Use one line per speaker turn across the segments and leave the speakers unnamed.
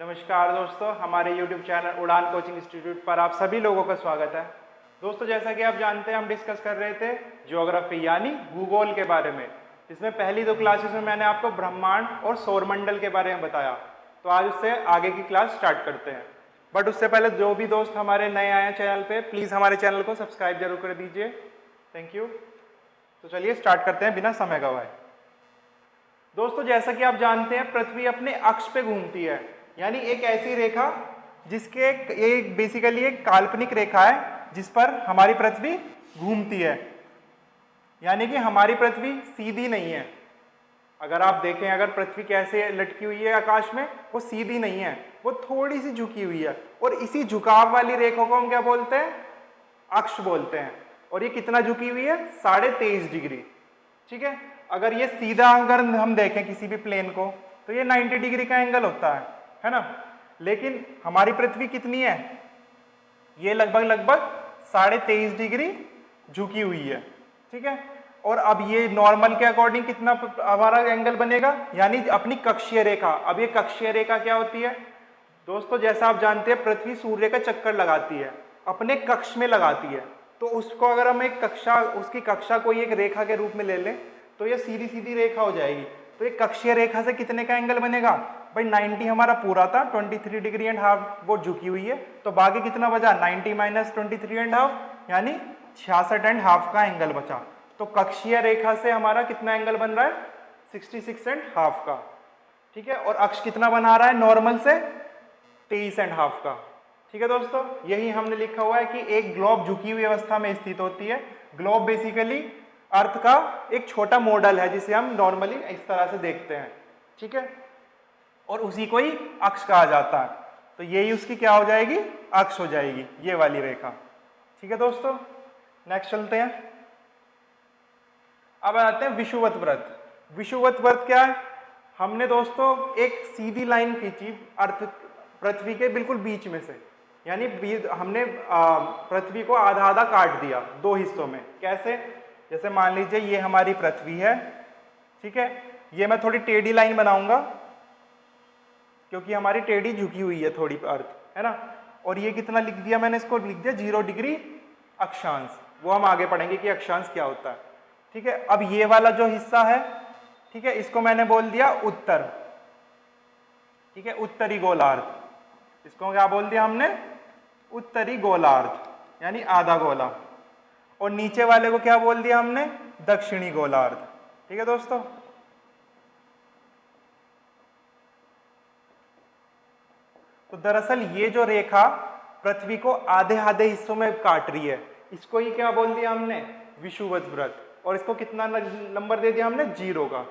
नमस्कार दोस्तों, हमारे YouTube चैनल उड़ान कोचिंग इंस्टीट्यूट पर आप सभी लोगों का स्वागत है। दोस्तों, जैसा कि आप जानते हैं, हम डिस्कस कर रहे थे ज्योग्राफी यानी भूगोल के बारे में, जिसमें पहली दो क्लासेस में मैंने आपको ब्रह्मांड और सौरमंडल के बारे में बताया। तो आज उससे आगे की क्लास स्टार्ट करते हैं। बट उससे पहले जो भी दोस्त हमारे नए आए हैं चैनल पर, प्लीज़ हमारे चैनल को सब्सक्राइब जरूर कर दीजिए। Thank you. तो चलिए स्टार्ट करते हैं बिना समय गवाए। दोस्तों, जैसा कि आप जानते हैं, पृथ्वी अपने अक्ष पे घूमती है, यानी एक ऐसी रेखा जिसके एक बेसिकली एक काल्पनिक रेखा है जिस पर हमारी पृथ्वी घूमती है। यानी कि हमारी पृथ्वी सीधी नहीं है। अगर आप देखें, अगर पृथ्वी कैसे लटकी हुई है आकाश में, वो सीधी नहीं है, वो थोड़ी सी झुकी हुई है। और इसी झुकाव वाली रेखा को हम क्या बोलते हैं? अक्ष बोलते हैं। और ये कितना झुकी हुई है? 23.5 डिग्री। ठीक है। अगर ये सीधा अगर हम देखें किसी भी प्लेन को, तो ये 90 डिग्री का एंगल होता है ना। लेकिन हमारी पृथ्वी कितनी है? ये लगभग 23.5 डिग्री झुकी हुई है। ठीक है। और अब ये नॉर्मल के अकॉर्डिंग कितना हमारा एंगल बनेगा? यानी अपनी कक्षीय रेखा। अब ये कक्षीय रेखा क्या होती है दोस्तों? जैसा आप जानते हैं, पृथ्वी सूर्य का चक्कर लगाती है, अपने कक्ष में लगाती है। तो उसको अगर हम एक कक्षा, उसकी कक्षा को एक रेखा के रूप में ले लें, तो ये सीधी सीधी रेखा हो जाएगी। तो एक कक्षीय रेखा से कितने का एंगल बनेगा भाई? 90 हमारा पूरा था, 23 डिग्री एंड हाफ वो झुकी हुई है, तो बाकी कितना बचा? 90 माइनस 23 एंड हाफ, यानी 66 एंड हाफ का एंगल बचा। तो कक्षीय रेखा से हमारा कितना एंगल बन रहा है? 66 एंड हाफ का। ठीक है। और अक्ष कितना बना रहा है नॉर्मल से? 23 एंड हाफ का। ठीक है दोस्तों, यही हमने लिखा हुआ है कि एक ग्लोब झुकी हुई अवस्था में स्थित होती है। ग्लोब बेसिकली अर्थ का एक छोटा मॉडल है जिसे हम नॉर्मली इस तरह से देखते हैं। ठीक है। और उसी को ही अक्ष कहा जाता है। तो यही उसकी क्या हो जाएगी? अक्ष हो जाएगी, ये वाली रेखा। ठीक है दोस्तों, नेक्स्ट चलते हैं। अब आते हैं विषुवत व्रत। विषुवत व्रत क्या है? हमने दोस्तों एक सीधी लाइन खींची अर्थ पृथ्वी के बिल्कुल बीच में से, यानी हमने पृथ्वी को आधा आधा काट दिया दो हिस्सों में। कैसे? जैसे मान लीजिए ये हमारी पृथ्वी है। ठीक है। ये मैं थोड़ी टेढ़ी लाइन बनाऊंगा क्योंकि हमारी टेढ़ी झुकी हुई है थोड़ी अर्थ, है ना। और ये कितना लिख दिया मैंने? इसको लिख दिया 0 डिग्री अक्षांश। वो हम आगे पढ़ेंगे कि अक्षांश क्या होता है। ठीक है। अब ये वाला जो हिस्सा है, ठीक है, इसको मैंने बोल दिया उत्तर। ठीक है, उत्तरी गोलार्ध। इसको क्या बोल दिया हमने? उत्तरी गोलार्ध, यानी आधा गोला। और नीचे वाले को क्या बोल दिया हमने? दक्षिणी गोलार्ध। ठीक है दोस्तों। तो दरअसल ये जो रेखा पृथ्वी को आधे आधे हिस्सों में काट रही है, इसको ही क्या बोल दिया हमने? विषुवत व्रत। और इसको कितना नंबर दे दिया हमने? 0 का।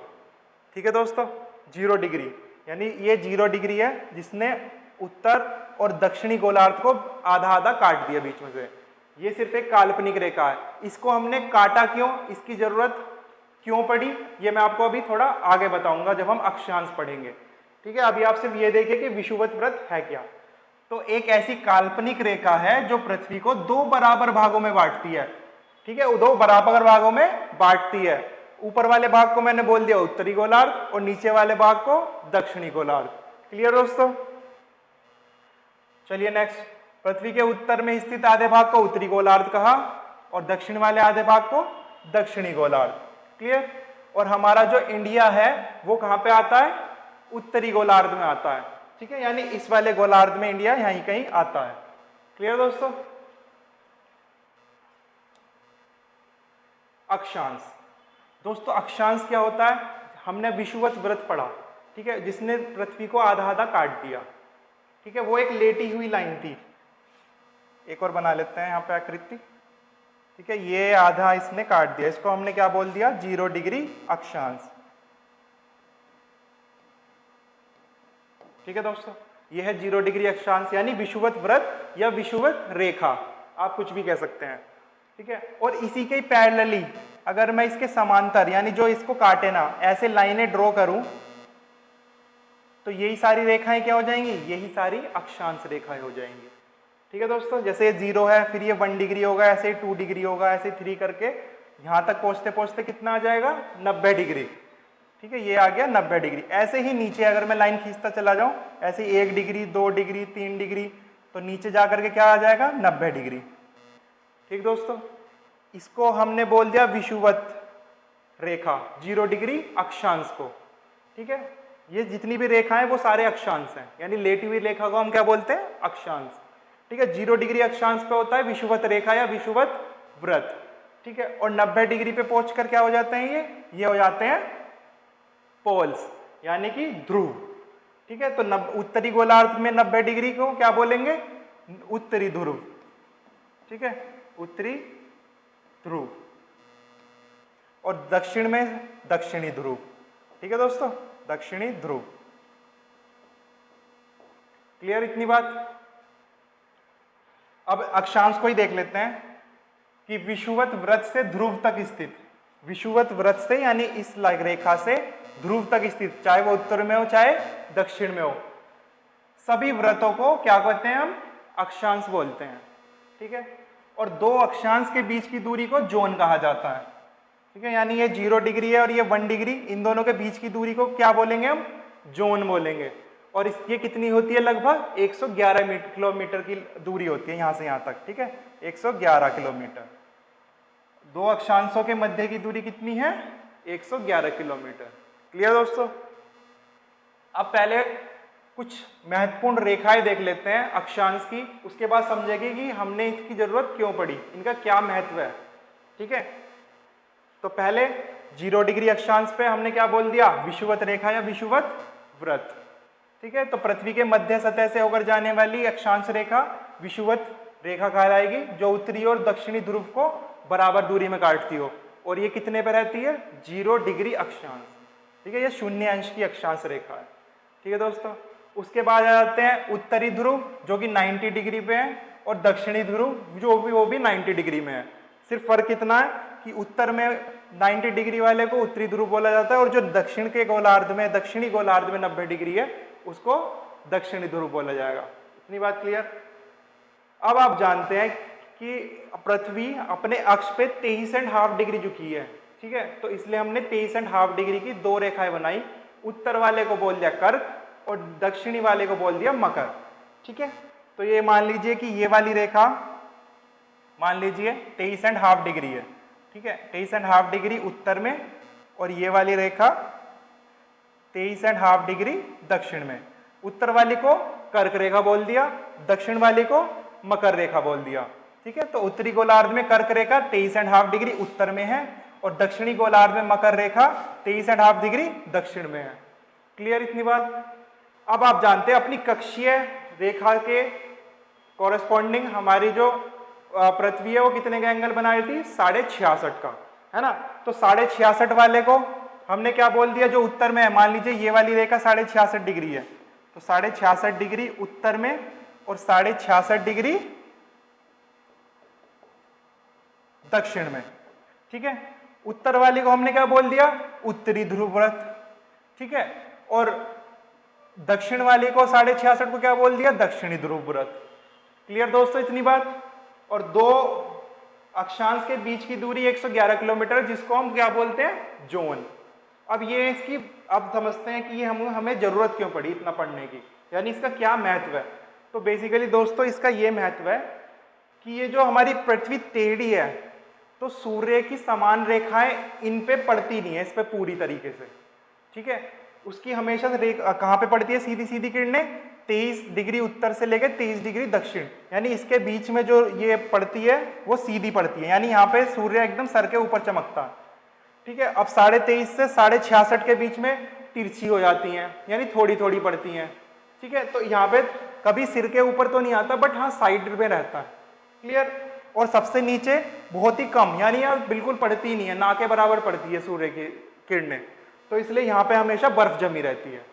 ठीक है दोस्तों, 0 डिग्री, यानी ये 0 डिग्री है जिसने उत्तर और दक्षिणी गोलार्ध को आधा आधा काट दिया बीच में से। ये सिर्फ एक काल्पनिक रेखा है। इसको हमने काटा क्यों, इसकी जरूरत क्यों पड़ी, ये मैं आपको अभी थोड़ा आगे बताऊंगा जब हम अक्षांश पढ़ेंगे। ठीक है। अभी आप सिर्फ ये देखिए कि विषुवत व्रत है क्या। तो एक ऐसी काल्पनिक रेखा है जो पृथ्वी को 2 बराबर भागों में बांटती है। ठीक है, 2 बराबर भागों में बांटती है। ऊपर वाले भाग को मैंने बोल दिया उत्तरी गोलार्ध और नीचे वाले भाग को दक्षिणी गोलार्ध। क्लियर दोस्तों? चलिए नेक्स्ट। पृथ्वी के उत्तर में स्थित आधे भाग को उत्तरी गोलार्ध कहा और दक्षिण वाले आधे भाग को दक्षिणी गोलार्ध। क्लियर? और हमारा जो इंडिया है वो कहां पे आता है? उत्तरी गोलार्ध में आता है। ठीक है, यानी इस वाले गोलार्ध में इंडिया यहीं कहीं आता है। क्लियर दोस्तों? अक्षांश। दोस्तों, अक्षांश क्या होता है? हमने विषुवत व्रत पढ़ा, ठीक है, जिसने पृथ्वी को आधा आधा काट दिया। ठीक है, वो एक लेटी हुई लाइन थी। एक और बना लेते हैं यहाँ पे आकृति। ठीक है, ये आधा इसने काट दिया, इसको हमने क्या बोल दिया? 0 डिग्री अक्षांश। ठीक है दोस्तों, ये है 0 डिग्री अक्षांश, यानी विषुवत व्रत या विषुवत रेखा, आप कुछ भी कह सकते हैं। ठीक है। और इसी के पैरेलली अगर मैं इसके समांतर, यानी जो इसको काटे ना, ऐसे लाइनें ड्रॉ करूं, तो यही सारी रेखाएं क्या हो जाएंगी? यही सारी अक्षांश रेखाएं हो जाएंगी। ठीक है दोस्तों, जैसे ये 0 है, फिर ये 1 डिग्री होगा, ऐसे 2 डिग्री होगा, ऐसे 3 करके यहां तक पहुंचते पहुंचते कितना आ जाएगा? 90 डिग्री। ठीक है, ये आ गया 90 डिग्री। ऐसे ही नीचे अगर मैं लाइन खींचता चला जाऊं, ऐसे 1 डिग्री 2 डिग्री 3 डिग्री, तो नीचे जा करके क्या आ जाएगा 90 डिग्री। ठीक दोस्तों, इसको हमने बोल दिया विषुवत रेखा, 0 डिग्री अक्षांश को। ठीक है, ये जितनी भी रेखाएं वो सारे अक्षांश हैं, यानी लेटी हुई रेखा को हम क्या बोलते हैं, अक्षांश। ठीक है, 0 डिग्री अक्षांश पे होता है विषुवत रेखा या विषुवत व्रत। ठीक है, और 90 डिग्री पे पहुंचकर क्या हो जाते हैं, ये हो जाते हैं पोल्स, यानी कि ध्रुव। ठीक है, तो उत्तरी गोलार्ध में 90 डिग्री को क्या बोलेंगे, उत्तरी ध्रुव। ठीक है, उत्तरी ध्रुव, और दक्षिण में दक्षिणी ध्रुव। ठीक है दोस्तों, दक्षिणी ध्रुव। क्लियर इतनी बात। अब अक्षांश को ही देख लेते हैं कि विषुवत व्रत से ध्रुव तक स्थित, विषुवत व्रत से यानी इस रेखा से ध्रुव तक स्थित, चाहे वो उत्तर में हो चाहे दक्षिण में हो, सभी व्रतों को क्या कहते हैं, हम अक्षांश बोलते हैं। ठीक है, और दो अक्षांश के बीच की दूरी को जोन कहा जाता है। ठीक है, यानी ये 0 डिग्री है और ये 1 डिग्री, इन दोनों के बीच की दूरी को क्या बोलेंगे, हम जोन बोलेंगे। और ये कितनी होती है, लगभग 111 किलोमीटर की दूरी होती है यहाँ से यहाँ तक। ठीक है, 111 किलोमीटर। दो अक्षांशों के मध्य की दूरी कितनी है, 111 किलोमीटर। क्लियर दोस्तों। अब पहले कुछ महत्वपूर्ण रेखाएं देख लेते हैं अक्षांश की, उसके बाद समझेंगे कि हमने इसकी जरूरत क्यों पड़ी, इनका क्या महत्व है। ठीक है, तो पहले 0 डिग्री अक्षांश पे हमने क्या बोल दिया, विषुवत रेखा या विषुवत व्रत। ठीक है, तो पृथ्वी के मध्य सतह से होकर जाने वाली अक्षांश रेखा विषुवत रेखा कहलाएगी, जो उत्तरी और दक्षिणी ध्रुव को बराबर दूरी में काटती हो। और ये कितने पे रहती है, 0 डिग्री अक्षांश। ठीक है, ये 0 अंश की अक्षांश रेखा है। ठीक है दोस्तों, उसके बाद आ जाते हैं उत्तरी ध्रुव जो कि 90 डिग्री पे है, और दक्षिणी ध्रुव जो भी वो भी 90 डिग्री में है। सिर्फ फर्क इतना है कि उत्तर में 90 डिग्री वाले को उत्तरी ध्रुव बोला जाता है, और जो दक्षिण के गोलार्ध में, दक्षिणी गोलार्ध में 90 डिग्री है उसको दक्षिणी ध्रुव बोला जाएगा। इतनी बात क्लियर। अब आप जानते हैं कि पृथ्वी अपने अक्ष पे 23.5 डिग्री झुकी है। ठीक है, तो इसलिए हमने 23.5 डिग्री की दो रेखाएं बनाई, उत्तर वाले को बोल दिया कर्क और दक्षिणी वाले को बोल दिया मकर। ठीक है, तो ये मान लीजिए कि ये वाली रेखा मान लीजिए 23.5 डिग्री है। ठीक है, 23.5 डिग्री उत्तर में, और ये वाली रेखा 23.5 डिग्री दक्षिण में। उत्तर वाली को कर्क रेखा बोल दिया, दक्षिण वाली को मकर रेखा बोल दिया। ठीक है, तो उत्तरी गोलार्ध में कर्क रेखा 23.5 डिग्री उत्तर में है, और दक्षिणी गोलार्ध में मकर रेखा 23.5 डिग्री दक्षिण में है। क्लियर इतनी बात। अब आप जानते हैं अपनी कक्षीय रेखा के कॉरेस्पॉन्डिंग हमारी जो पृथ्वी है वो कितने का एंगल बना रही थी, 66.5 का, है ना। तो 66.5 वाले को हमने क्या बोल दिया, जो उत्तर में है, मान लीजिए ये वाली रेखा 66.5 डिग्री है, तो 66.5 डिग्री उत्तर में और 66.5 डिग्री दक्षिण में। ठीक है, उत्तर वाली को हमने क्या बोल दिया, उत्तरी ध्रुव व्रत। ठीक है, और दक्षिण वाली को 66.5 को क्या बोल दिया, दक्षिणी ध्रुव व्रत। क्लियर दोस्तों इतनी बात। और दो अक्षांश के बीच की दूरी 111 किलोमीटर, जिसको हम क्या बोलते हैं, जोन। अब ये इसकी अब समझते हैं कि ये हमें जरूरत क्यों पड़ी इतना पढ़ने की, यानी इसका क्या महत्व है। तो बेसिकली दोस्तों इसका ये महत्व है कि ये जो हमारी पृथ्वी टेढ़ी है, तो सूर्य की समान रेखाएं इन पे पड़ती नहीं है, इस पे पूरी तरीके से। ठीक है, उसकी हमेशा कहाँ पे पड़ती है, सीधी सीधी किरणें 23 डिग्री उत्तर से लेकर 23 डिग्री दक्षिण, यानी इसके बीच में जो ये पड़ती है वो सीधी पड़ती है, यानी यहाँ पे सूर्य एकदम सर के ऊपर चमकता है। ठीक है, अब 23.5 से 66.5 के बीच में तिरछी हो जाती हैं, यानी थोड़ी थोड़ी पड़ती हैं। ठीक है, तो यहाँ पे कभी सिर के ऊपर तो नहीं आता, बट हाँ साइड में रहता है। क्लियर। और सबसे नीचे बहुत ही कम, यानी यार बिल्कुल पड़ती ही नहीं है, ना के बराबर पड़ती है सूर्य की किरणें, तो इसलिए यहाँ पे हमेशा बर्फ जमी रहती है।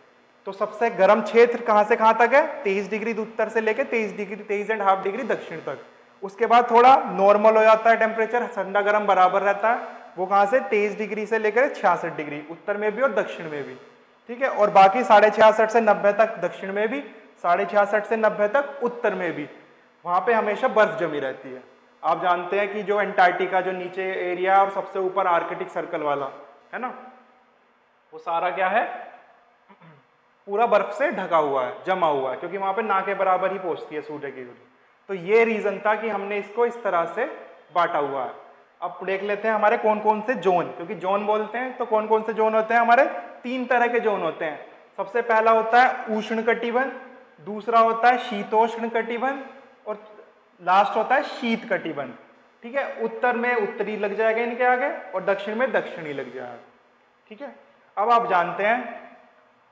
तो सबसे गर्म क्षेत्र कहाँ से कहाँ तक है, 23 डिग्री उत्तर से लेकर 23.5 डिग्री दक्षिण तक। उसके बाद थोड़ा नॉर्मल हो जाता है टेम्परेचर, ठंडा गर्म बराबर रहता है, वो कहाँ से 23 डिग्री से लेकर 66 डिग्री उत्तर में भी और दक्षिण में भी। ठीक है, और बाकी 66.5 से 90 तक दक्षिण में भी, 66.5 से 90 तक उत्तर में भी, वहाँ पे हमेशा बर्फ जमी रहती है। आप जानते हैं कि जो एंटार्क्टिका जो नीचे एरिया और सबसे ऊपर आर्कटिक सर्कल वाला है ना, वो सारा क्या है, पूरा बर्फ से ढका हुआ है, जमा हुआ है, क्योंकि वहां पे ना के बराबर ही पहुंचती है सूर्य की दूरी। तो ये रीजन था कि हमने इसको इस तरह से बांटा हुआ है। अब देख लेते हैं हमारे कौन कौन से जोन, क्योंकि जोन बोलते हैं तो कौन कौन से जोन होते हैं हमारे, 3 तरह के जोन होते हैं। सबसे पहला होता है उष्ण कटिबंध, दूसरा होता है शीतोष्ण कटिबंध, और लास्ट होता है शीत कटिबंध। ठीक है, उत्तर में उत्तरी लग जाएगा इनके आगे, और दक्षिण में दक्षिणी लग जाएगा। ठीक है, अब आप जानते हैं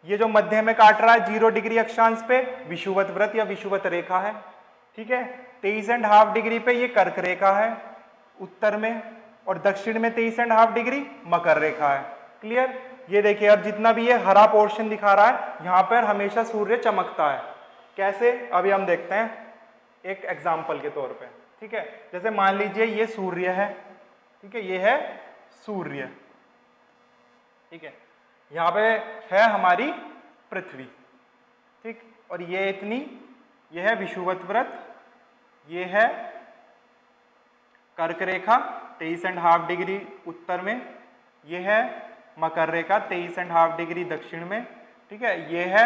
ये जो मध्य में काट रहा है 0 डिग्री अक्षांश पे विषुवत व्रत या विषुवत रेखा है। ठीक है, 23.5 डिग्री पे ये कर्क रेखा है उत्तर में, और दक्षिण में 23.5 डिग्री मकर रेखा है। क्लियर? ये देखिए, अब जितना भी ये हरा पोर्शन दिखा रहा है यहाँ पर हमेशा सूर्य चमकता है। कैसे, अभी हम देखते हैं एक एग्जाम्पल के तौर पे। ठीक है, जैसे मान लीजिए ये सूर्य है, ठीक है, ये है सूर्य, ठीक है, यहाँ पे है हमारी पृथ्वी, ठीक, और ये इतनी, ये है विषुवत व्रत, ये है कर्क रेखा 23.5 डिग्री उत्तर में, ये है मकर रेखा 23.5 डिग्री दक्षिण में। ठीक है, ये है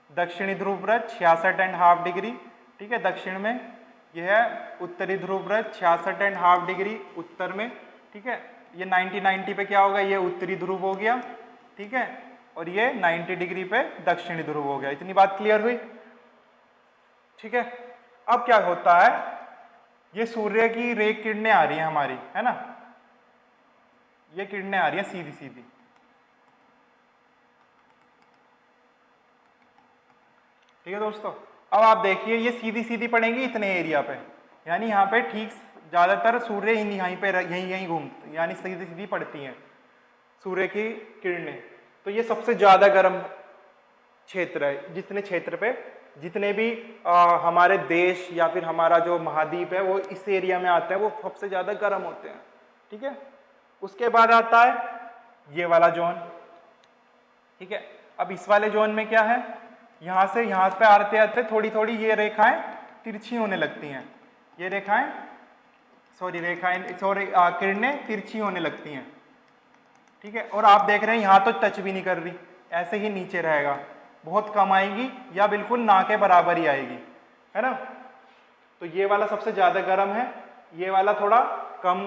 दक्षिणी ध्रुव व्रत 66.5 डिग्री, ठीक है, दक्षिण में। यह है उत्तरी ध्रुव व्रत 66.5 डिग्री उत्तर में। ठीक है, ये 90 पे क्या होगा, ये उत्तरी ध्रुव हो गया। ठीक है, और ये 90 डिग्री पे दक्षिणी ध्रुव हो गया। इतनी बात क्लियर हुई? ठीक है, अब क्या होता है, ये सूर्य की रे किरणें आ रही हैं हमारी, है ना, ये किरणें आ रही हैं सीधी सीधी। ठीक है दोस्तों, अब आप देखिए ये सीधी सीधी पड़ेंगी इतने एरिया पे, यानी यहाँ पे ठीक ज्यादातर सूर्य यहीं पे यहीं घूमते, यानी सीधी सीधी पड़ती हैं सूर्य की किरणें। तो ये सबसे ज्यादा गर्म क्षेत्र है। जितने क्षेत्र पे जितने भी हमारे देश या फिर हमारा जो महाद्वीप है वो इस एरिया में आते हैं, वो सबसे ज्यादा गर्म होते हैं। ठीक है, उसके बाद आता है ये वाला जोन। ठीक है, अब इस वाले जोन में क्या है, यहाँ से यहाँ पे आते आते थोड़ी थोड़ी ये रेखाएं तिरछी होने लगती हैं, ये रेखाएं किरणें तिरछी होने लगती हैं। ठीक है, और आप देख रहे हैं यहाँ तो टच भी नहीं कर रही, ऐसे ही नीचे रहेगा, बहुत कम आएगी या बिल्कुल ना के बराबर ही आएगी, है ना। तो ये वाला सबसे ज्यादा गर्म है, ये वाला थोड़ा कम,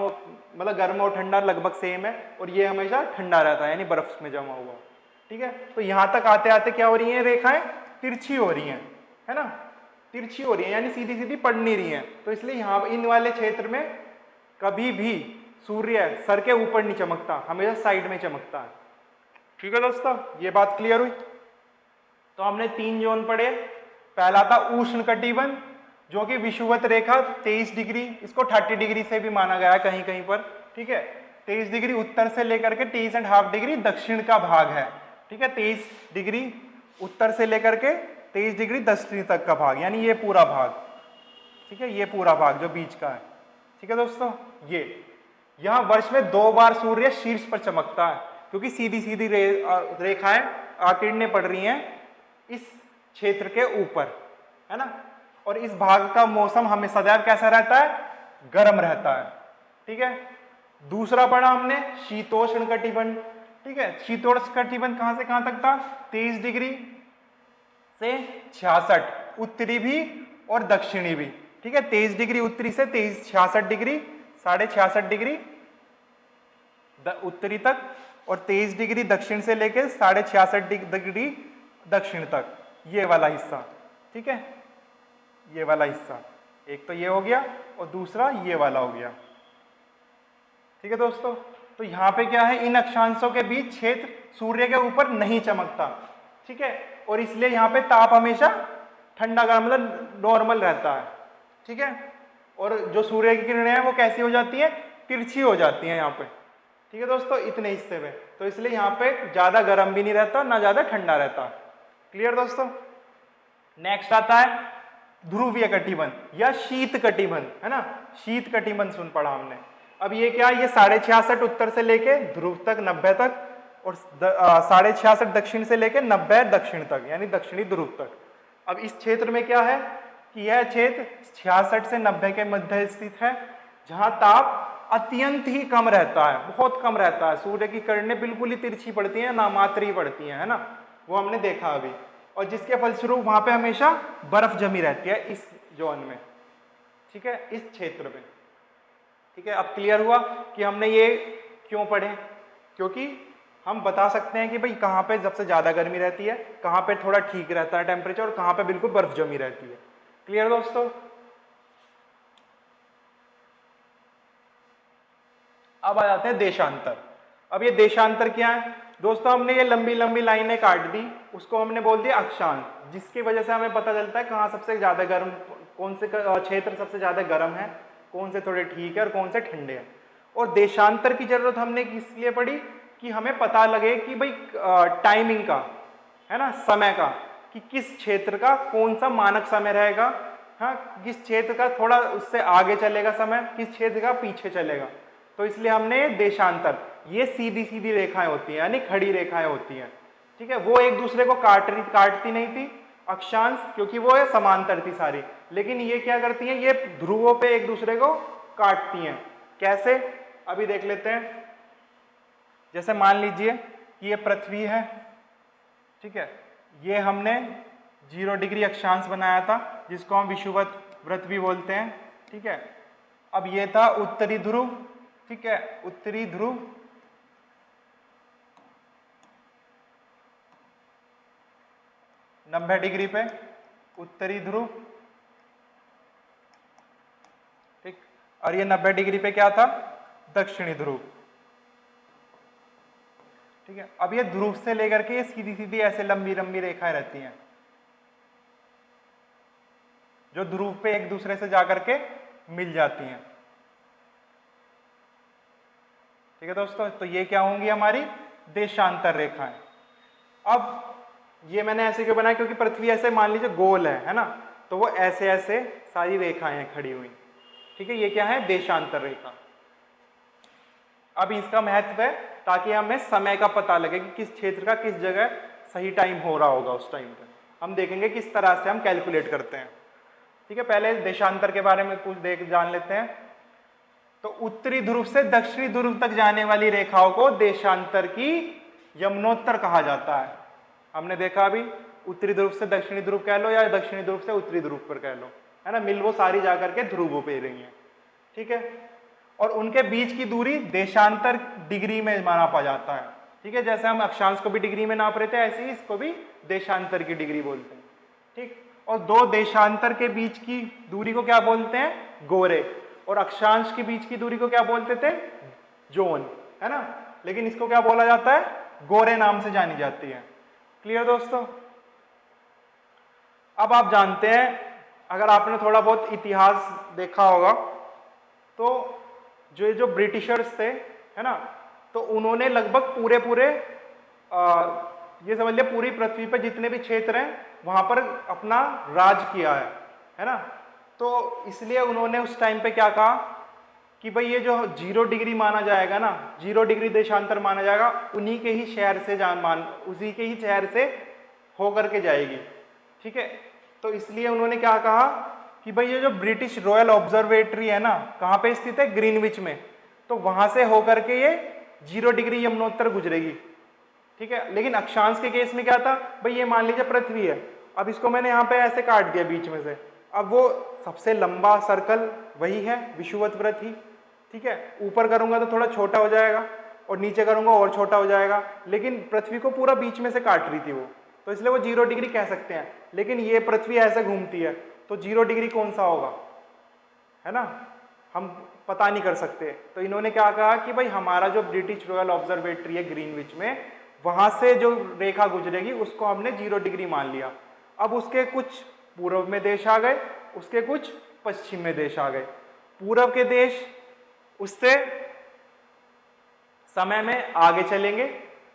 मतलब गर्म और ठंडा लगभग सेम है, और ये हमेशा ठंडा रहता है यानी बर्फ में जमा हुआ। ठीक है, तो यहाँ तक आते आते क्या हो रही है, रेखाएं तिरछी हो रही हैं, है ना, तिरछी हो रही है यानी सीधी सीधी पड़ नहीं रही है। तो इसलिए यहाँ इन वाले क्षेत्र में कभी भी सूर्य सर के ऊपर नहीं चमकता, हमेशा साइड में चमकता है। ठीक है दोस्तों, ये बात क्लियर हुई? तो हमने 3 जोन पढ़े। पहला था उष्ण कटिबंध, जो कि विषुवत रेखा 23 डिग्री, इसको 30 डिग्री से भी माना गया है कहीं कहीं पर। ठीक है, 23 डिग्री उत्तर से लेकर के 23.5 डिग्री दक्षिण का भाग है। ठीक है, 23 डिग्री उत्तर से लेकर के 23 डिग्री दक्षिण तक का भाग, यानी ये पूरा भाग। ठीक है, ये पूरा भाग जो बीच का है। ठीक है दोस्तों, ये यहाँ वर्ष में 2 बार सूर्य शीर्ष पर चमकता है, क्योंकि सीधी सीधी रेखाएं किरणें पड़ रही हैं इस क्षेत्र के ऊपर, है ना। और इस भाग का मौसम हमें सदैव कैसा रहता है, गर्म रहता है। ठीक है, दूसरा पढ़ा हमने शीतोष्ण कटिबंध। ठीक है, शीतोष्ण कटिबंध कहां से कहां तक था, 23 डिग्री से 66, उत्तरी भी और दक्षिणी भी। ठीक है, 23 डिग्री उत्तरी से 66 डिग्री, 66.5 डिग्री उत्तरी तक, और 23 डिग्री दक्षिण से लेकर 66.5 डिग्री दक्षिण तक, ये वाला हिस्सा। ठीक है, ये वाला हिस्सा, एक तो ये हो गया और दूसरा ये वाला हो गया। ठीक है दोस्तों, तो यहाँ पे क्या है, इन अक्षांशों के बीच क्षेत्र सूर्य के ऊपर नहीं चमकता। ठीक है, और इसलिए यहाँ पे ताप हमेशा ठंडा गर्म मतलब नॉर्मल रहता है। ठीक है, और जो सूर्य की किरणें हैं वो कैसी हो जाती है, तिरछी हो जाती हैं यहाँ पे। ठीक है दोस्तों, इतने हिस्से में, तो इसलिए यहाँ पे ज्यादा गर्म भी नहीं रहता ना ज्यादा ठंडा रहता। क्लियर दोस्तों? नेक्स्ट आता है ध्रुवीय कटिबंध या शीत कटिबंध, है ना, शीत कटिबंध सुन पढ़ा हमने। अब ये क्या, ये 66.5 उत्तर से लेके ध्रुव तक 90 तक, और 66.5 दक्षिण से लेके 90 दक्षिण तक, यानी दक्षिणी ध्रुव तक। अब इस क्षेत्र में क्या है कि यह क्षेत्र 66 से 90 के मध्य स्थित है, जहां ताप अत्यंत ही कम रहता है, बहुत कम रहता है। सूर्य की किरणें बिल्कुल ही तिरछी पड़ती हैं, नामात्र ही पड़ती हैं, है ना, वो हमने देखा अभी। और जिसके फलस्वरूप वहां पे हमेशा बर्फ जमी रहती है इस जोन में, ठीक है, इस क्षेत्र में। ठीक है, अब क्लियर हुआ कि हमने ये क्यों पढ़े, क्योंकि हम बता सकते हैं कि भाई कहाँ पे सबसे ज्यादा गर्मी रहती है, कहाँ पे थोड़ा ठीक रहता है टेम्परेचर, और कहाँ पे बिल्कुल बर्फ जमी रहती है। क्लियर दोस्तों? अब आ जाते हैं देशांतर। अब ये देशांतर क्या है दोस्तों? हमने ये लंबी लंबी लाइनें काट दी, उसको हमने बोल दिया अक्षांश, जिसकी वजह से हमें पता चलता है कहाँ सबसे ज्यादा गर्म, कौन से क्षेत्र सबसे ज्यादा गर्म है, कौन से थोड़े ठीक है और कौन से ठंडे हैं। और देशांतर की जरूरत हमने किस लिए पड़ी? कि हमें पता लगे कि भाई टाइमिंग का, है ना, समय का, कि किस क्षेत्र का कौन सा मानक समय रहेगा, हाँ, किस क्षेत्र का थोड़ा उससे आगे चलेगा समय, किस क्षेत्र का पीछे चलेगा। तो इसलिए हमने देशांतर, ये सीधी सीधी रेखाएं होती हैं, यानी खड़ी रेखाएं होती हैं, ठीक है, वो एक दूसरे को काटती नहीं थी। अक्षांश क्योंकि वो है समांतर थी सारी, लेकिन ये क्या करती हैं, ये ध्रुवों पे एक दूसरे को काटती हैं। कैसे? अभी देख लेते हैं। जैसे मान लीजिए कि ये पृथ्वी है, ठीक है, ये हमने 0 डिग्री अक्षांश बनाया था, जिसको हम विषुवत व्रत भी बोलते हैं, ठीक है। अब ये था उत्तरी ध्रुव, ठीक है, उत्तरी ध्रुव, नब्बे डिग्री पे उत्तरी ध्रुव, ठीक, और ये 90 डिग्री पे क्या था? दक्षिणी ध्रुव, ठीक है। अब ये ध्रुव से लेकर के ये सीधी सीधी ऐसे लंबी लंबी रेखाएं रहती हैं, जो ध्रुव पे एक दूसरे से जाकर के मिल जाती हैं, ठीक है दोस्तों। तो ये क्या होंगी? हमारी देशांतर रेखाएं। अब ये मैंने ऐसे क्यों बनाया? क्योंकि पृथ्वी ऐसे मान लीजिए गोल है ना, तो वो ऐसे ऐसे सारी रेखाएं हैं खड़ी हुई, ठीक है। ये क्या है? देशांतर रेखा। अब इसका महत्व है ताकि हमें समय का पता लगे कि किस क्षेत्र का किस जगह सही टाइम हो रहा होगा। उस टाइम पे हम देखेंगे किस तरह से हम कैलकुलेट करते हैं, ठीक है। पहले देशांतर के बारे में कुछ जान लेते हैं। तो उत्तरी ध्रुव से दक्षिणी ध्रुव तक जाने वाली रेखाओं को देशांतर की यमुनोत्तर कहा जाता है। हमने देखा अभी, उत्तरी ध्रुव से दक्षिणी ध्रुव कह लो या दक्षिणी ध्रुव से उत्तरी ध्रुव पर कह लो, है ना, मिल वो सारी जाकर के ध्रुवों पे रही है, ठीक है। और उनके बीच की दूरी देशांतर डिग्री में मापा जाता है, ठीक है। जैसे हम अक्षांश को भी डिग्री में नाप रहे थे, ऐसे ही इसको भी देशांतर की डिग्री बोलते हैं, ठीक। और दो देशांतर के बीच की दूरी को क्या बोलते हैं? गोरे। और अक्षांश के बीच की दूरी को क्या बोलते थे? जोन, है ना। लेकिन इसको क्या बोला जाता है? गोरे नाम से जानी जाती है। क्लियर दोस्तों? अब आप जानते हैं, अगर आपने थोड़ा बहुत इतिहास देखा होगा, तो जो ब्रिटिशर्स थे, है ना, तो उन्होंने लगभग पूरे ये समझ लिया पूरी पृथ्वी पर जितने भी क्षेत्र हैं वहां पर अपना राज किया है ना। तो इसलिए उन्होंने उस टाइम पे क्या कहा कि भाई ये जो 0 डिग्री माना जाएगा ना, 0 डिग्री देशांतर माना जाएगा, उन्हीं के ही शहर से उसी के ही शहर से होकर के जाएगी, ठीक है। तो इसलिए उन्होंने क्या कहा कि भाई ये जो ब्रिटिश रॉयल ऑब्जर्वेटरी है ना, कहाँ पे स्थित है? ग्रीनविच में। तो वहां से होकर के ये 0 डिग्री यमुनोत्तर गुजरेगी, ठीक है। लेकिन अक्षांश के केस में क्या था? भाई ये मान लीजिए पृथ्वी है, अब इसको मैंने यहाँ पे ऐसे काट दिया बीच में से, अब वो सबसे लंबा सर्कल वही है विषुवत वृत्त ही, ठीक है। ऊपर करूंगा तो थोड़ा छोटा हो जाएगा और नीचे करूंगा और छोटा हो जाएगा, लेकिन पृथ्वी को पूरा बीच में से काट रही थी वो, तो इसलिए वो 0 डिग्री कह सकते हैं। लेकिन ये पृथ्वी ऐसे घूमती है, तो 0 डिग्री कौन सा होगा, है ना, हम पता नहीं कर सकते। तो इन्होंने क्या कहा कि भाई हमारा जो ब्रिटिश रॉयल ऑब्जर्वेटरी है ग्रीनविच में, वहां से जो रेखा गुजरेगी उसको हमने 0 डिग्री मान लिया। अब उसके कुछ पूर्व में देश आ गए, उसके कुछ पश्चिम में देश आ गए। पूर्व के देश उससे समय में आगे चलेंगे।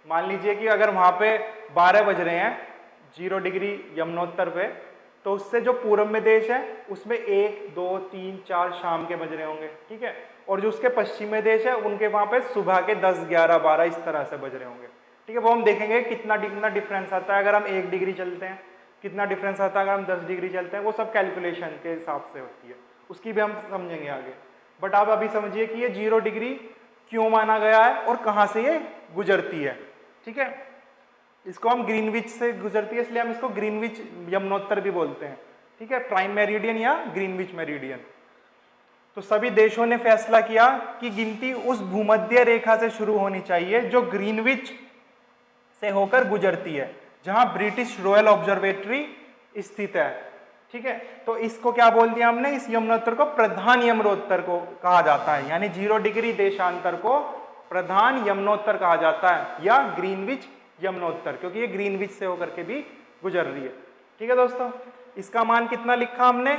मान लीजिए कि अगर वहां पे 12 बज रहे हैं 0 डिग्री यमुनोत्तर पे, तो उससे जो पूर्व में देश है उसमें 1, 2, 3, 4 शाम के बज रहे होंगे, ठीक है। और जो उसके पश्चिम में देश है उनके वहां पे सुबह के 10, 11, 12 इस तरह से बज रहे होंगे, ठीक है। वो हम देखेंगे कितना डिफरेंस आता है अगर हम 1 डिग्री चलते हैं, कितना डिफरेंस आता है अगर हम 10 डिग्री चलते हैं। वो सब कैलकुलेशन के हिसाब से होती है, उसकी भी हम समझेंगे आगे, बट आप अभी समझिए कि ये 0 डिग्री क्यों माना गया है और कहाँ से ये गुजरती है। ठीक है, इसको हम ग्रीनविच से गुजरती है इसलिए हम इसको ग्रीनविच यमुनोत्तर भी बोलते हैं। ठीक है, प्राइम मेरिडियन या ग्रीनविच मेरिडियन। तो सभी देशों ने फैसला किया कि गिनती उस भूमध्य रेखा से शुरू होनी चाहिए जो ग्रीनविच से होकर गुजरती है, जहां ब्रिटिश रॉयल ऑब्जर्वेटरी स्थित है। ठीक है, तो इसको क्या बोल दिया हमने, इस यमुनोत्तर को प्रधान यमुनोत्तर को कहा जाता है, यानी 0 डिग्री देशांतर को प्रधान यमुनोत्तर कहा जाता है या ग्रीनविच यमुनोत्तर, क्योंकि ये ग्रीनविच से होकर के भी गुजर रही है। ठीक है दोस्तों, इसका मान कितना लिखा हमने,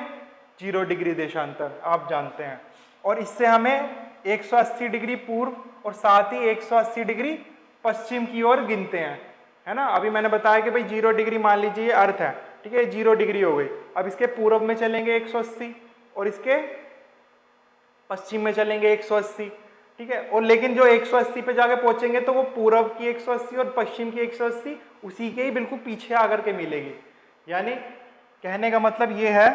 0 डिग्री देशांतर, आप जानते हैं। और इससे हमें 180 डिग्री पूर्व और साथ ही 180 डिग्री पश्चिम की ओर गिनते हैं, है ना। अभी मैंने बताया कि भाई 0 डिग्री मान लीजिए ये अर्थ है, ठीक है, 0 डिग्री हो गई। अब इसके पूर्व में चलेंगे 180 और इसके पश्चिम में चलेंगे 180। ठीक है, और लेकिन जो 180 पे जाके पहुंचेंगे तो वो पूर्व की 180 और पश्चिम की 180 उसी के ही बिल्कुल पीछे आकर के मिलेगी। यानी कहने का मतलब ये है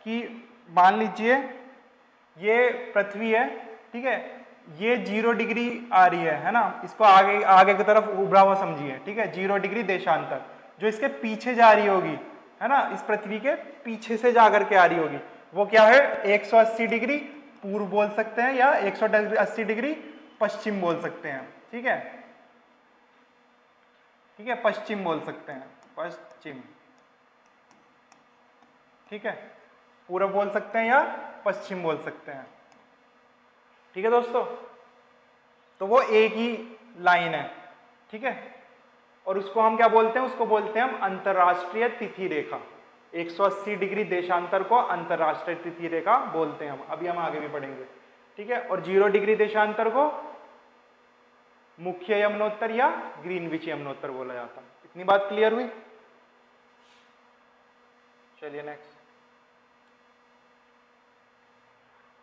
कि मान लीजिए ये पृथ्वी है, ठीक है, ये 0 डिग्री आ रही है ना, इसको आगे आगे की तरफ उभरा हुआ समझिए। ठीक है, 0 डिग्री देशांतर जो इसके पीछे जा रही होगी, है ना, इस पृथ्वी के पीछे से जाकर के आ रही होगी, वो क्या है, 180 डिग्री पूर्व बोल सकते हैं या 180 डिग्री पश्चिम बोल सकते हैं। ठीक है, ठीक है, पश्चिम बोल सकते हैं, पश्चिम। ठीक है, पूर्व बोल सकते हैं या पश्चिम बोल सकते हैं। ठीक है दोस्तों, तो वो एक ही लाइन है। ठीक है, और उसको हम क्या बोलते हैं, उसको बोलते हैं हम अंतरराष्ट्रीय तिथि रेखा। 180 डिग्री देशांतर को अंतरराष्ट्रीय तिथि रेखा बोलते हैं हम, अभी हम आगे भी पढ़ेंगे। ठीक है, और 0 डिग्री देशांतर को मुख्य यमुनोत्तर या ग्रीनविच यमुनोत्तर बोला जाता है। इतनी बात क्लियर हुई। चलिए नेक्स्ट।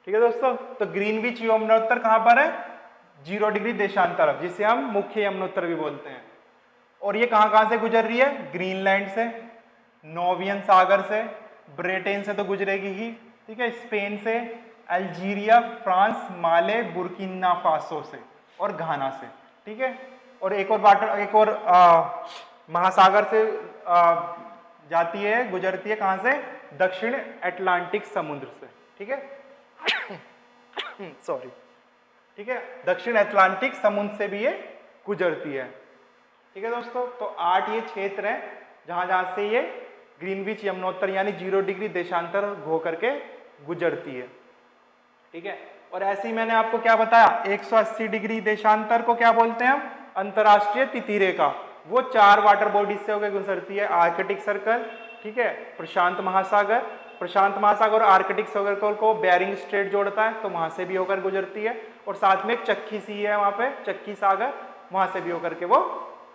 ठीक है दोस्तों, तो ग्रीनविच यमुनोत्तर कहां पर है, 0 डिग्री देशांतर, जिसे हम मुख्य यमुनोत्तर भी बोलते हैं। और ये कहां से गुजर रही है, ग्रीनलैंड से, नोवियन सागर से, ब्रिटेन से तो गुजरेगी ही, ठीक है, स्पेन से, अल्जीरिया, फ्रांस, माले, बुर्किना फासो से और घाना से। ठीक है, और एक और महासागर से जाती है, गुजरती है कहां से, दक्षिण अटलांटिक समुद्र से। ठीक है सॉरी, ठीक है, दक्षिण अटलांटिक समुद्र से भी ये गुजरती है। ठीक है दोस्तों, तो 8 ये क्षेत्र हैं जहां जहां से ये ग्रीनविच यमुनोत्तर यानी 0 डिग्री देशांतर हो करके गुजरती है। ठीक है, और ऐसे ही मैंने आपको क्या बताया, 180 डिग्री देशांतर को क्या बोलते हैं हम, अंतरराष्ट्रीय तिथि रेखा। वो 4 वाटर बॉडीज से होकर गुजरती है, आर्कटिक सर्कल, ठीक है, प्रशांत महासागर और आर्कटिक सर्कल को बेरिंग स्ट्रेट जोड़ता है, तो वहां से भी होकर गुजरती है। और साथ में एक चक्की सी है वहां पे, चक्की सागर, वहां से भी होकर के वो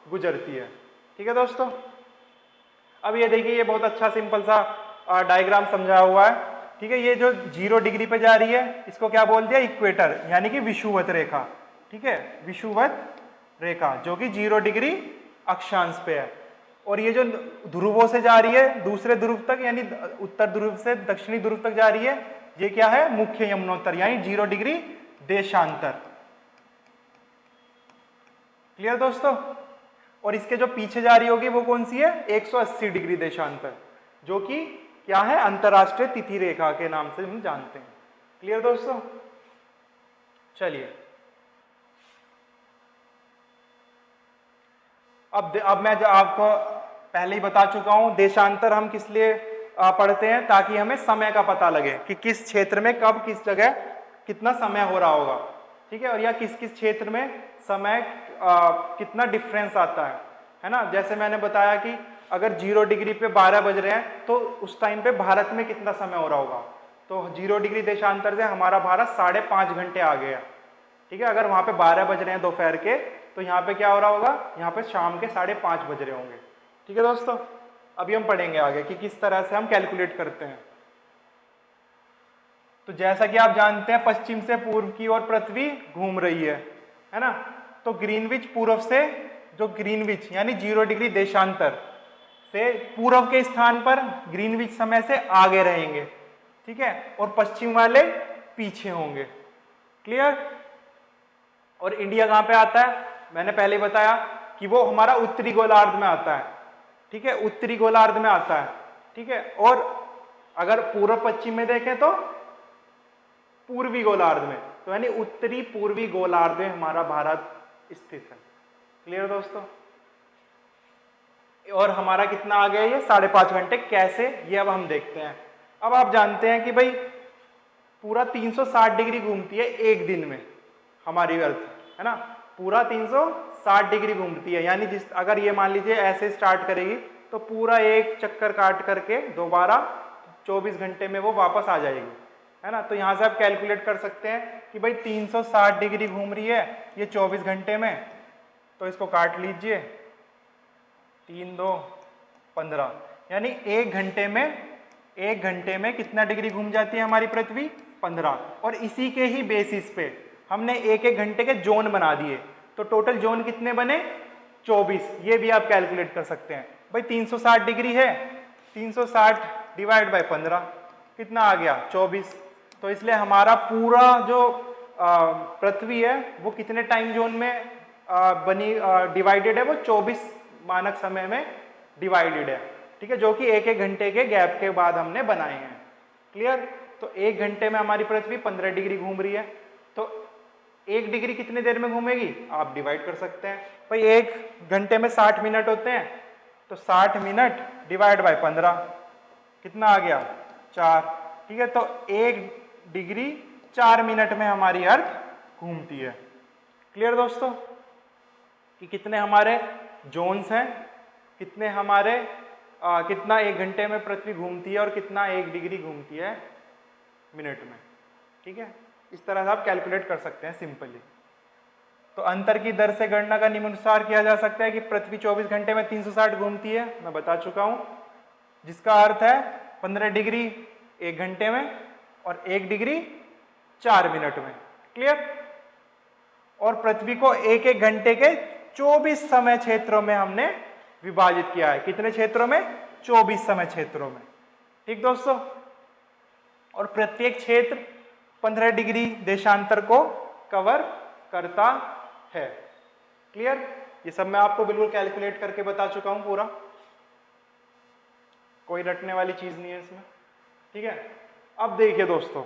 गुजरती है। ठीक है दोस्तों, अब ये देखिए, ये बहुत अच्छा सिंपल सा डायग्राम समझाया हुआ है। ठीक है, ये जो 0 डिग्री पे जा रही है इसको क्या बोल दिया, इक्वेटर, यानी कि विषुवत रेखा। ठीक है, विषुवत रेखा जो कि 0 डिग्री अक्षांश पे है। और ये जो ध्रुवों से जा रही है दूसरे ध्रुव तक, यानी उत्तर ध्रुव से दक्षिणी ध्रुव तक जा रही है, ये क्या है, मुख्य यमुनोत्तर यानी 0 डिग्री देशांतर। क्लियर दोस्तों, और इसके जो पीछे जा रही होगी वो कौन सी है, 180 डिग्री देशांतर, जो कि क्या है, अंतरराष्ट्रीय तिथि रेखा के नाम से हम जानते हैं। क्लियर दोस्तों, चलिए अब मैं जो आपको पहले ही बता चुका हूं, देशांतर हम किस लिए पढ़ते हैं, ताकि हमें समय का पता लगे कि किस क्षेत्र में कब किस जगह कितना समय हो रहा होगा। ठीक है, और या किस किस क्षेत्र में समय कितना डिफरेंस आता है ना। जैसे मैंने बताया कि अगर 0 डिग्री पे 12 बज रहे हैं तो उस टाइम पे भारत में कितना समय हो रहा होगा, तो 0 डिग्री देशांतर से हमारा भारत 5.5 घंटे आगे है। ठीक है, अगर वहां पे 12 बज रहे हैं दोपहर के, तो यहाँ पे क्या हो रहा होगा, यहाँ पे शाम के 5:30 बज रहे होंगे। ठीक है दोस्तों, अभी हम पढ़ेंगे आगे कि किस तरह से हम कैलकुलेट करते हैं। तो जैसा कि आप जानते हैं, पश्चिम से पूर्व की ओर पृथ्वी घूम रही है ना। तो ग्रीनविच पूर्व से, जो ग्रीनविच यानी 0 डिग्री देशांतर से पूर्व के स्थान पर ग्रीनविच समय से आगे रहेंगे। ठीक है, और पश्चिम वाले पीछे होंगे। क्लियर। और इंडिया कहाँ पे आता है, मैंने पहले बताया कि वो हमारा उत्तरी गोलार्ध में आता है, ठीक है, उत्तरी गोलार्ध में आता है, ठीक है। और अगर पूर्व पश्चिम में देखें तो पूर्वी गोलार्ध में, तो यानी उत्तरी पूर्वी गोलार्ध में हमारा भारत स्थित है। क्लियर दोस्तों। और हमारा कितना आ गया ये 5.5 घंटे, कैसे ये अब हम देखते हैं। अब आप जानते हैं कि भाई पूरा 360 डिग्री घूमती है एक दिन में हमारी अर्थ, है ना, पूरा 360 डिग्री घूमती है। यानी जिस अगर ये मान लीजिए ऐसे स्टार्ट करेगी तो पूरा एक चक्कर काट करके दोबारा 24 घंटे में वो वापस आ जाएगी, है ना। तो यहाँ से आप कैलकुलेट कर सकते हैं कि भाई 360 डिग्री घूम रही है ये 24 घंटे में, तो इसको काट लीजिए 3 2 15, यानी एक घंटे में कितना डिग्री घूम जाती है हमारी पृथ्वी, 15। और इसी के ही बेसिस पे हमने एक एक घंटे के जोन बना दिए, तो टोटल जोन कितने बने, 24। ये भी आप कैलकुलेट कर सकते हैं। भाई 360 डिग्री है, 360 डिवाइड बाय 15 कितना आ गया, 24। तो इसलिए हमारा पूरा जो पृथ्वी है वो कितने टाइम जोन में डिवाइडेड है, वो 24 मानक समय में डिवाइडेड है, ठीक है, जो कि एक एक घंटे के गैप के बाद हमने बनाए हैं। क्लियर। तो एक घंटे में हमारी पृथ्वी 15 डिग्री घूम रही है, तो एक डिग्री कितने देर में घूमेगी आप डिवाइड कर सकते हैं। भाई एक घंटे में 60 मिनट होते हैं, तो 60 मिनट डिवाइड बाय 15 कितना आ गया, 4, ठीक है। तो एक डिग्री 4 मिनट में हमारी अर्थ घूमती है। क्लियर दोस्तों, कि कितने हमारे जोन्स हैं, कितने हमारे कितना एक घंटे में पृथ्वी घूमती है और कितना एक डिग्री घूमती है मिनट में, ठीक है। इस तरह से आप कैलकुलेट कर सकते हैं सिंपली। तो अंतर की दर से गणना का निम्नानुसार किया जा सकता है कि पृथ्वी 24 घंटे में 360 घूमती है, मैं बता चुका हूं, जिसका अर्थ है 15 डिग्री एक घंटे में और 1 डिग्री 4 मिनट में। क्लियर। और पृथ्वी को एक एक घंटे के 24 समय क्षेत्रों में हमने विभाजित किया है। कितने क्षेत्रों में, 24 समय क्षेत्रों में, ठीक दोस्तों। और प्रत्येक क्षेत्र 15 डिग्री देशांतर को कवर करता है। क्लियर। ये सब मैं आपको बिल्कुल कैलकुलेट करके बता चुका हूं पूरा, कोई रटने वाली चीज नहीं है इसमें, ठीक है। अब देखिए दोस्तों,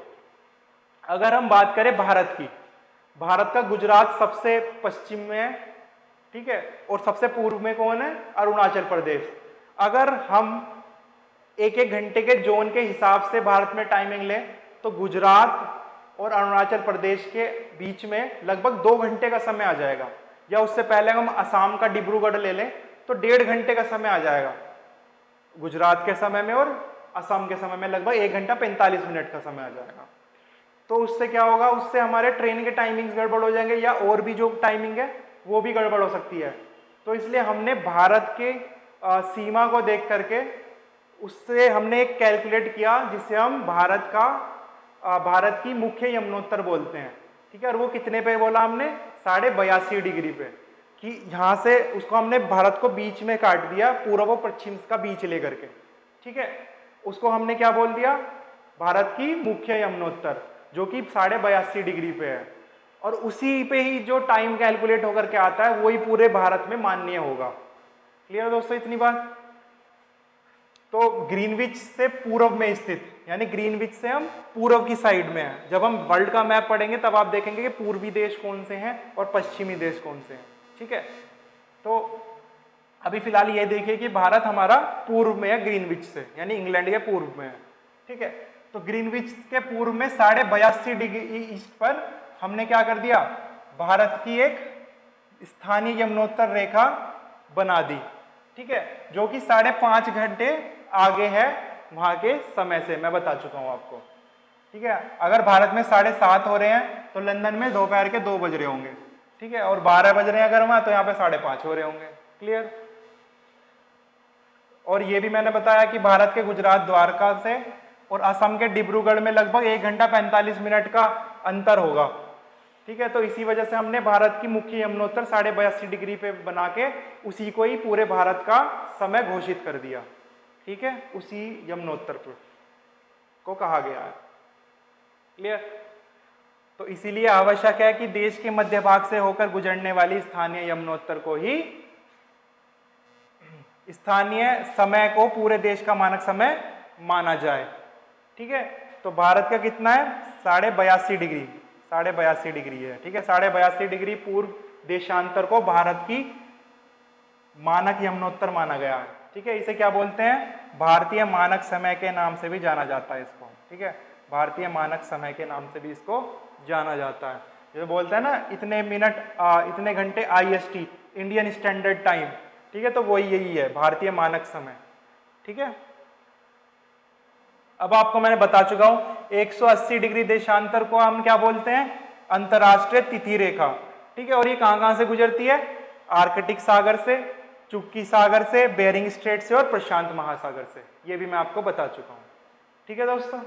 अगर हम बात करें भारत की, भारत का गुजरात सबसे पश्चिम में है, ठीक है, और सबसे पूर्व में कौन है, अरुणाचल प्रदेश। अगर हम एक एक घंटे के जोन के हिसाब से भारत में टाइमिंग लें तो गुजरात और अरुणाचल प्रदेश के बीच में लगभग 2 घंटे का समय आ जाएगा। या उससे पहले हम असम का डिब्रूगढ़ ले लें तो 1.5 घंटे का समय आ जाएगा गुजरात के समय में, और असम के समय में लगभग 1 घंटा 45 मिनट का समय आ जाएगा। तो उससे क्या होगा, उससे हमारे ट्रेन के टाइमिंग्स गड़बड़ हो जाएंगे, या और भी जो टाइमिंग है वो भी गड़बड़ हो सकती है। तो इसलिए हमने भारत के सीमा को देख करके उससे हमने एक कैलकुलेट किया जिसे हम भारत की मुख्य यमुनोत्तर बोलते हैं, ठीक है। और वो कितने पे बोला हमने, 82.5 डिग्री पे, कि यहाँ से उसको हमने भारत को बीच में काट दिया, पूर्व और पश्चिम का बीच लेकर के, ठीक है। उसको हमने क्या बोल दिया, भारत की मुख्य यमुनोत्तर, जो कि 82.5 डिग्री पे है। और उसी पे ही जो टाइम कैलकुलेट होकर के आता है वही पूरे भारत में मान्य होगा। क्लियर दोस्तों इतनी बात। तो ग्रीनविच से पूर्व में स्थित, यानी ग्रीनविच से हम पूर्व की साइड में हैं। जब हम वर्ल्ड का मैप पढ़ेंगे तब आप देखेंगे कि पूर्वी देश कौन से हैं और पश्चिमी देश कौन से हैं, ठीक है। तो अभी फिलहाल ये देखिए कि भारत हमारा पूर्व में है ग्रीनविच से, यानी इंग्लैंड के पूर्व में है, ठीक है। तो ग्रीनविच के पूर्व में 82.5 डिग्री ईस्ट पर हमने क्या कर दिया, भारत की एक स्थानीय यमुनोत्तर रेखा बना दी, ठीक है, जो कि 5.5 घंटे आगे है वहां के समय से, मैं बता चुका हूं आपको, ठीक है। अगर भारत में 7:30 हो रहे हैं तो लंदन में दोपहर के 2 बज रहे होंगे, ठीक है, और 12 बज रहे हैं अगर वहां तो यहाँ पे 5:30 हो रहे होंगे। क्लियर। और ये भी मैंने बताया कि भारत के गुजरात द्वारका से और असम के डिब्रूगढ़ में लगभग 1 घंटा 45 मिनट का अंतर होगा, ठीक है। तो इसी वजह से हमने भारत की मुख्य यमुनोत्तर 82.5 डिग्री पे बना के उसी को ही पूरे भारत का समय घोषित कर दिया, ठीक है, उसी यमुनोत्तर को कहा गया है। क्लियर। तो इसीलिए आवश्यक है कि देश के मध्य भाग से होकर गुजरने वाली स्थानीय यमुनोत्तर को ही स्थानीय समय को पूरे देश का मानक समय माना जाए। ठीक है, तो भारत का कितना है 82.5 डिग्री, 82.5 डिग्री है। ठीक है, 82.5 डिग्री पूर्व देशांतर को भारत की मानक यमुनोत्तर माना गया है। ठीक है, इसे क्या बोलते हैं, भारतीय मानक समय के नाम से भी जाना जाता है इसको। ठीक है, भारतीय मानक समय के नाम से भी इसको जाना जाता है। जैसे बोलते हैं ना इतने मिनट इतने घंटे IST, इंडियन स्टैंडर्ड टाइम। ठीक है, तो वही यही है भारतीय मानक समय। ठीक है, अब आपको मैंने बता चुका हूं 180 डिग्री देशांतर को हम क्या बोलते हैं, अंतरराष्ट्रीय तिथि रेखा। ठीक है, और ये कहां से गुजरती है, आर्कटिक सागर से, चुक्की सागर से, बेरिंग स्ट्रेट से और प्रशांत महासागर से। ये भी मैं आपको बता चुका हूं। ठीक है दोस्तों,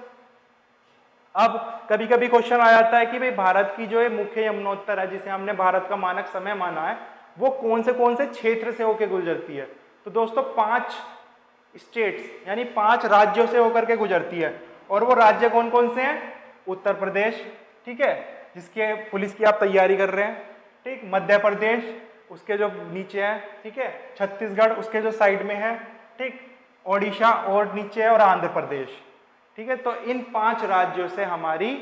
अब कभी कभी क्वेश्चन आ जाता है कि भाई भारत की जो है मुख्य यमुनोत्तर है, जिसे हमने भारत का मानक समय माना है, वो कौन से क्षेत्र से होकर गुजरती है। तो दोस्तों 5 स्टेट्स यानी 5 राज्यों से होकर के गुजरती है। और वो राज्य कौन कौन से हैं, उत्तर प्रदेश, ठीक है, जिसके पुलिस की आप तैयारी कर रहे हैं। ठीक, मध्य प्रदेश उसके जो नीचे है, ठीक है, छत्तीसगढ़ उसके जो साइड में है, ठीक, ओडिशा और नीचे है, और आंध्र प्रदेश। ठीक है, तो इन 5 राज्यों से हमारी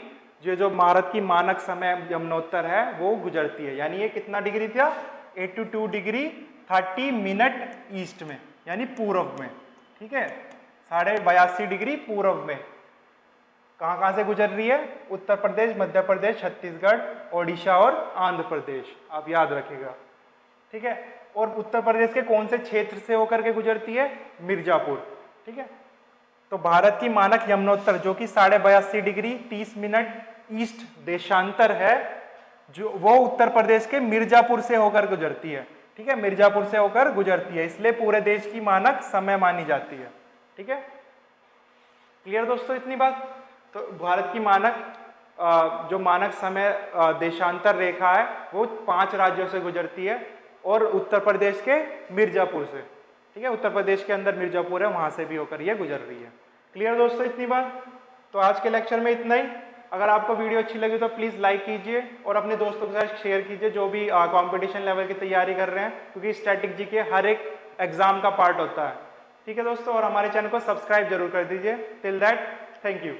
जो भारत की मानक समय यमुनोत्तर है वो गुजरती है। यानी ये कितना डिग्री था, 82 डिग्री 30 मिनट ईस्ट में, यानी पूर्व में। ठीक है, 82.5 डिग्री पूर्व में कहाँ से गुजर रही है, उत्तर प्रदेश, मध्य प्रदेश, छत्तीसगढ़, ओडिशा और आंध्र प्रदेश, आप याद रखिएगा। ठीक है, और उत्तर प्रदेश के कौन से क्षेत्र से होकर के गुजरती है, मिर्जापुर। ठीक है, तो भारत की मानक यमुनोत्तर जो कि 82.5 डिग्री 30 मिनट ईस्ट देशांतर है, जो वो उत्तर प्रदेश के मिर्जापुर से होकर गुजरती है। ठीक है, मिर्जापुर से होकर गुजरती है, इसलिए पूरे देश की मानक समय मानी जाती है। ठीक है, क्लियर दोस्तों इतनी बात। तो भारत की मानक जो मानक समय देशांतर रेखा है वो 5 राज्यों से गुजरती है, और उत्तर प्रदेश के मिर्जापुर से। ठीक है, उत्तर प्रदेश के अंदर मिर्जापुर है, वहां से भी होकर ये गुजर रही है। क्लियर दोस्तों इतनी बात। तो आज के लेक्चर में इतना ही। अगर आपको वीडियो अच्छी लगी तो प्लीज़ लाइक कीजिए और अपने दोस्तों के साथ शेयर कीजिए जो भी कंपटीशन लेवल की तैयारी कर रहे हैं, क्योंकि स्टैटिक जीके हर एक एग्जाम का पार्ट होता है। ठीक है दोस्तों, और हमारे चैनल को सब्सक्राइब जरूर कर दीजिए। Till that, thank you.